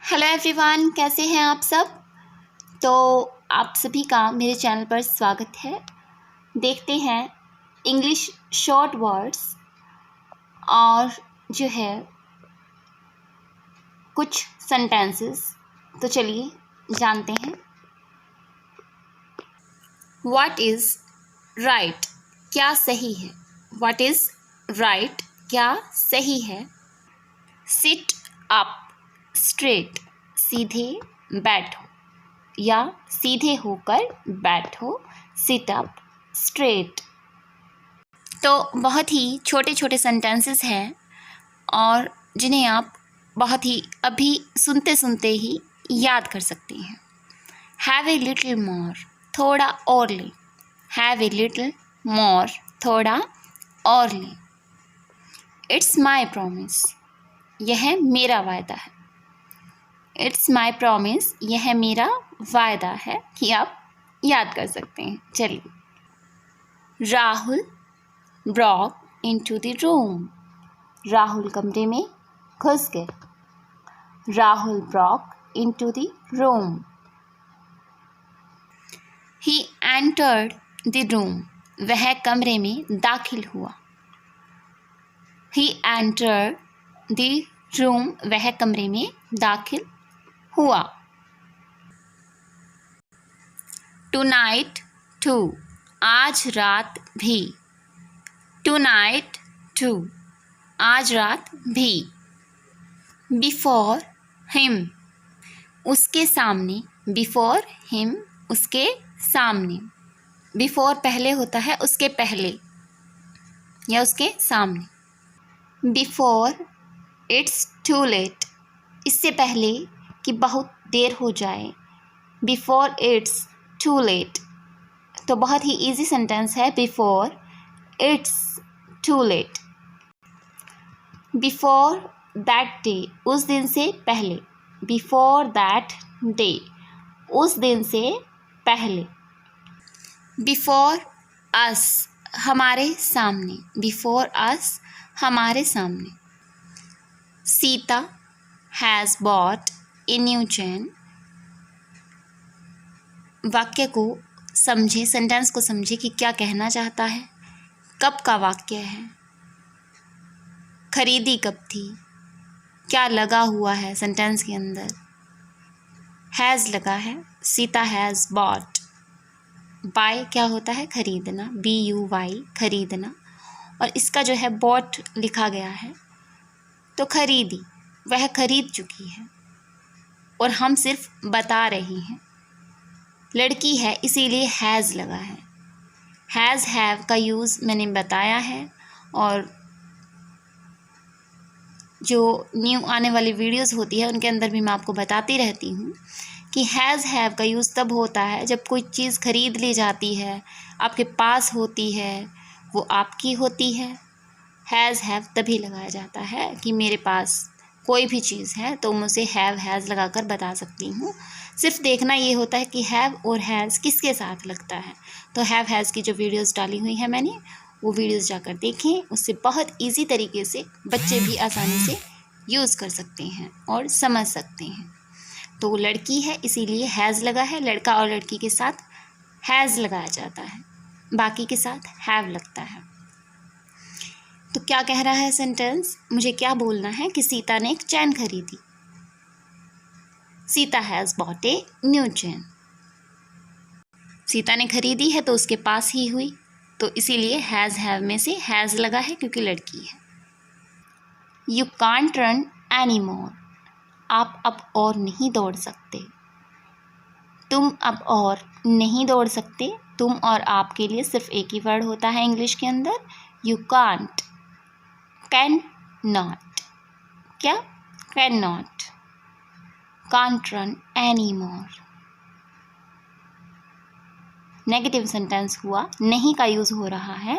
Hello everyone, कैसे हैं आप सब। तो आप सभी का मेरे चैनल पर स्वागत है। देखते हैं इंग्लिश शॉर्ट वर्ड्स और जो है कुछ सेंटेंसेस। तो चलिए जानते हैं। व्हाट इज़ राइट, क्या सही है। व्हाट इज़ राइट, क्या सही है। सिट अप स्ट्रेट, सीधे बैठो या सीधे होकर बैठो। Sit up straight. तो बहुत ही छोटे छोटे सेंटेंसेस हैं और जिन्हें आप बहुत ही अभी सुनते सुनते ही याद कर सकते हैं। हैव ए लिटिल मोर, थोड़ा और लें। हैव ए लिटिल मोर, थोड़ा और लें। इट्स माई प्रॉमिस, यह मेरा वायदा है। इट्स माई प्रॉमिस, यह मेरा वायदा है, कि आप याद कर सकते हैं। चलिए। Rahul Brock into the room, Rahul कमरे में घुस गए। Rahul Brock into the room. He entered the room, वह कमरे में दाखिल हुआ। ही एंटर्ड द रूम, वह कमरे में दाखिल हुआ। टुनाइट टू, आज रात भी। टुनाइट टू, आज रात भी। बिफोर हिम, उसके सामने। बिफोर हिम, उसके सामने। बिफोर पहले होता है उसके पहले या उसके सामने। बिफोर इट्स टू लेट, इससे पहले कि बहुत देर हो जाए। बिफोर इट्स टू लेट, तो बहुत ही इजी सेंटेंस है। Before it's too late. Before that day, उस दिन से पहले। बिफोर दैट डे, उस दिन से पहले। बिफोर अस, हमारे सामने। बिफोर अस, हमारे सामने। Sita has bought a new chain, वाक्य को समझे, सेंटेंस को समझे कि क्या कहना चाहता है। कब का वाक्य है, खरीदी कब थी, क्या लगा हुआ है सेंटेंस के अंदर। हैज़ लगा है, सीता हैज़ बॉट। बाय क्या होता है, खरीदना। BUY, खरीदना। और इसका जो है बॉट लिखा गया है, तो खरीदी, वह खरीद चुकी है और हम सिर्फ बता रहे हैं। लड़की है इसीलिए हैज़ लगा है। हैज़ हैव का यूज़ मैंने बताया है और जो न्यू आने वाली वीडियोस होती है उनके अंदर भी मैं आपको बताती रहती हूँ कि हैज़ हैव का यूज़ तब होता है जब कोई चीज़ खरीद ली जाती है, आपके पास होती है, वो आपकी होती है। हैज़ हैव तभी लगाया जाता है कि मेरे पास कोई भी चीज़ है तो मैं उसे हैव हैज़ लगाकर बता सकती हूँ। सिर्फ देखना ये होता है कि हैव और हैज़ किसके साथ लगता है। तो हैव हैज़ की जो वीडियोस डाली हुई है मैंने, वो वीडियोस जाकर देखें। उससे बहुत इजी तरीके से बच्चे भी आसानी से यूज़ कर सकते हैं और समझ सकते हैं। तो लड़की है इसीलिए हैज़ लगा है। लड़का और लड़की के साथ हैज़ लगाया जाता है, बाकी के साथ हैव लगता है। तो क्या कह रहा है सेंटेंस, मुझे क्या बोलना है कि सीता ने एक चैन खरीदी। Sita has bought a new chain. Sita ने खरीदी है तो उसके पास ही हुई, तो इसीलिए हैज़ हैव में से हैज़ लगा है क्योंकि लड़की है। You can't run any more, आप अब और नहीं दौड़ सकते। तुम अब और नहीं दौड़ सकते। तुम और आप के लिए सिर्फ एक ही वर्ड होता है इंग्लिश के अंदर, यू कांट। कैन नॉट, क्या, can not. Can't run any more. Negative sentence हुआ, नहीं का यूज़ हो रहा है।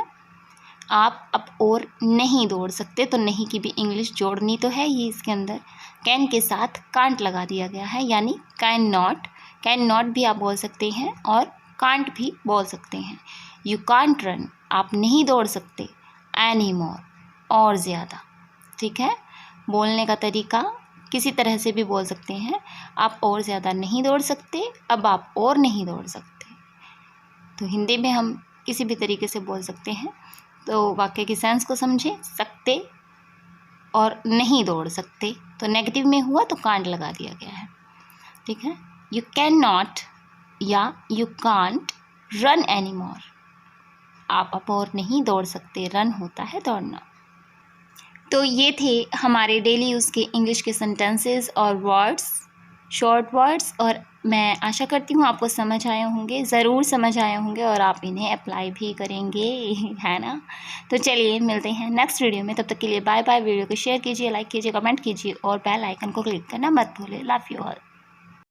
आप अब और नहीं दौड़ सकते, तो नहीं की भी इंग्लिश जोड़नी तो है ही इसके अंदर। कैन के साथ कांट लगा दिया गया है, यानी कैन नॉट। कैन नॉट भी आप बोल सकते हैं और कांट भी बोल सकते हैं। यू कांट रन, आप नहीं दौड़ सकते। एनी मोर, और ज़्यादा। ठीक है, बोलने का तरीका किसी तरह से भी बोल सकते हैं। आप और ज़्यादा नहीं दौड़ सकते, अब आप और नहीं दौड़ सकते। तो हिंदी में हम किसी भी तरीके से बोल सकते हैं। तो वाक्य की सेंस को समझें। सकते और नहीं दौड़ सकते, तो नेगेटिव में हुआ तो कांट लगा दिया गया है, ठीक है। यू कैन नॉट या you can't run any more, आप अब और नहीं दौड़ सकते। रन होता है दौड़ना। तो ये थे हमारे डेली यूज़ के इंग्लिश के सेंटेंसेस और वर्ड्स, शॉर्ट वर्ड्स, और मैं आशा करती हूँ आपको समझ आए होंगे, ज़रूर समझ आए होंगे और आप इन्हें अप्लाई भी करेंगे, है ना। तो चलिए मिलते हैं नेक्स्ट वीडियो में, तब तक के लिए बाय बाय। वीडियो को शेयर कीजिए, लाइक कीजिए, कमेंट कीजिए और बेल आइकन को क्लिक करना मत भूलिए। Love you all.